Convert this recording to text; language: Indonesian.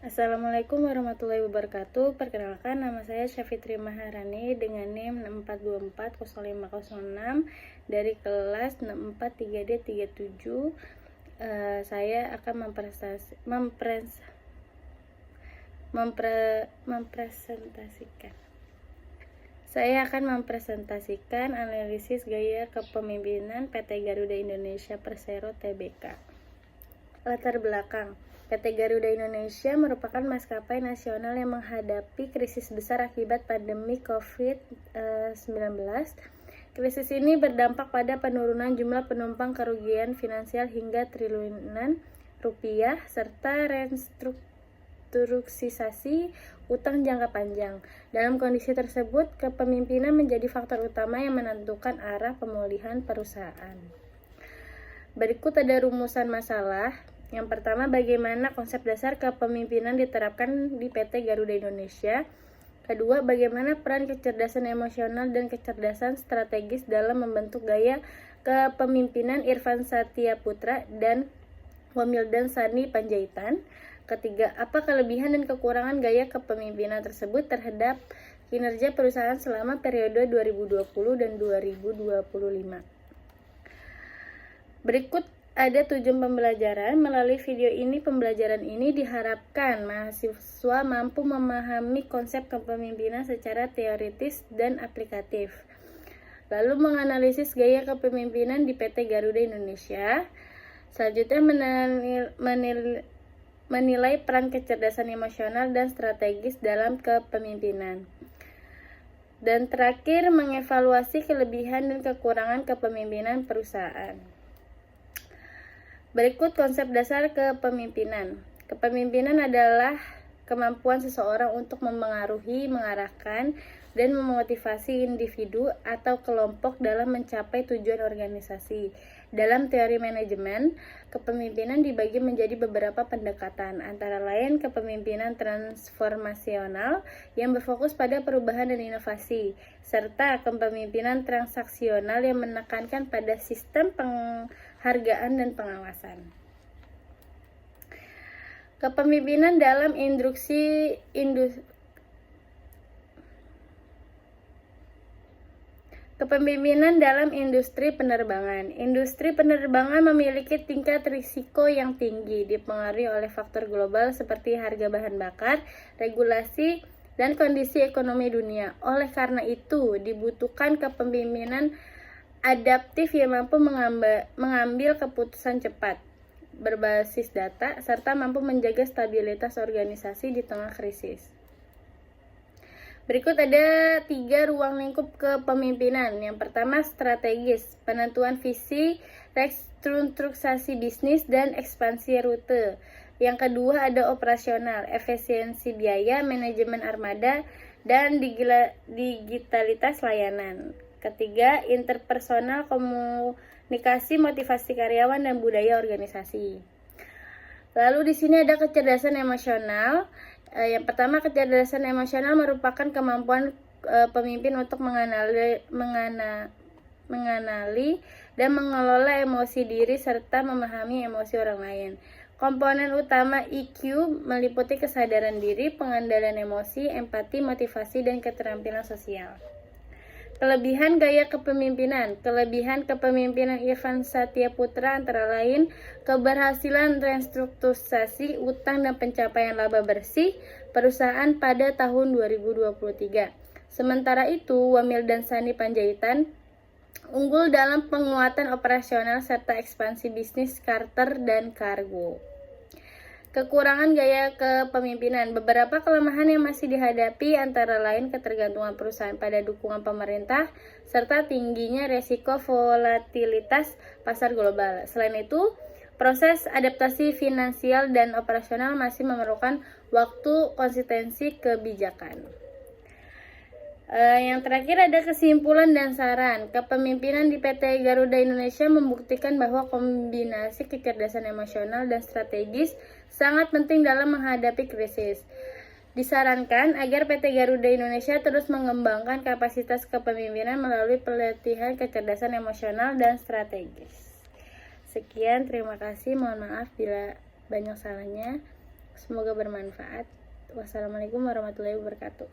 Assalamualaikum warahmatullahi wabarakatuh. Perkenalkan, nama saya Syafitri Maharani dengan NIM 64240506 dari kelas 643D37. Saya akan mempresentasikan analisis gaya kepemimpinan PT Garuda Indonesia Persero Tbk. Latar belakang: PT Garuda Indonesia merupakan maskapai nasional yang menghadapi krisis besar akibat pandemi COVID-19. Krisis ini berdampak pada penurunan jumlah penumpang, kerugian finansial hingga triliunan rupiah, serta restrukturisasi utang jangka panjang. Dalam kondisi tersebut, kepemimpinan menjadi faktor utama yang menentukan arah pemulihan perusahaan. Berikut ada rumusan masalah. Yang pertama, bagaimana konsep dasar kepemimpinan diterapkan di PT Garuda Indonesia. Kedua, bagaimana peran kecerdasan emosional dan kecerdasan strategis dalam membentuk gaya kepemimpinan Irfan Satyaputra dan Wamildan Sani Panjaitan. Ketiga, apa kelebihan dan kekurangan gaya kepemimpinan tersebut terhadap kinerja perusahaan selama periode 2020 dan 2025. Berikut ada tujuan pembelajaran. Melalui video ini, pembelajaran ini diharapkan mahasiswa mampu memahami konsep kepemimpinan secara teoritis dan aplikatif, lalu menganalisis gaya kepemimpinan di PT Garuda Indonesia. Selanjutnya, menilai peran kecerdasan emosional dan strategis dalam kepemimpinan. Dan terakhir, mengevaluasi kelebihan dan kekurangan kepemimpinan perusahaan. Berikut konsep dasar kepemimpinan. Kepemimpinan adalah kemampuan seseorang untuk memengaruhi, mengarahkan, dan memotivasi individu atau kelompok dalam mencapai tujuan organisasi. Dalam teori manajemen, kepemimpinan dibagi menjadi beberapa pendekatan, antara lain kepemimpinan transformasional yang berfokus pada perubahan dan inovasi, serta kepemimpinan transaksional yang menekankan pada sistem penghargaan dan pengawasan. Kepemimpinan dalam Kepemimpinan dalam industri penerbangan. Industri penerbangan memiliki tingkat risiko yang tinggi, dipengaruhi oleh faktor global seperti harga bahan bakar, regulasi, dan kondisi ekonomi dunia. Oleh karena itu, dibutuhkan kepemimpinan adaptif yang mampu mengambil keputusan cepat, berbasis data, serta mampu menjaga stabilitas organisasi di tengah krisis. Berikut ada 3 ruang lingkup kepemimpinan. Yang pertama, strategis, penentuan visi, restrukturisasi bisnis, dan ekspansi rute. Yang kedua ada operasional, efisiensi biaya, manajemen armada, dan digitalitas layanan. Ketiga, interpersonal, komunikasi, motivasi karyawan, dan budaya organisasi. Lalu di sini ada kecerdasan emosional. Yang pertama, kecerdasan emosional merupakan kemampuan pemimpin untuk mengenali dan mengelola emosi diri serta memahami emosi orang lain. Komponen utama EQ meliputi kesadaran diri, pengendalian emosi, empati, motivasi, dan keterampilan sosial. Kelebihan gaya kepemimpinan. Kelebihan kepemimpinan Irfan Satyaputra antara lain keberhasilan restrukturisasi utang dan pencapaian laba bersih perusahaan pada tahun 2023. Sementara itu, Wamildan Sani Panjaitan unggul dalam penguatan operasional serta ekspansi bisnis charter dan kargo. Kekurangan gaya kepemimpinan. Beberapa kelemahan yang masih dihadapi antara lain ketergantungan perusahaan pada dukungan pemerintah serta tingginya resiko volatilitas pasar global. Selain itu, proses adaptasi finansial dan operasional masih memerlukan waktu konsistensi kebijakan. Yang terakhir ada kesimpulan dan saran. Kepemimpinan di PT Garuda Indonesia membuktikan bahwa kombinasi kecerdasan emosional dan strategis sangat penting dalam menghadapi krisis. Disarankan agar PT Garuda Indonesia terus mengembangkan kapasitas kepemimpinan melalui pelatihan kecerdasan emosional dan strategis. Sekian, terima kasih. Mohon maaf bila banyak salahnya. Semoga bermanfaat. Wassalamualaikum warahmatullahi wabarakatuh.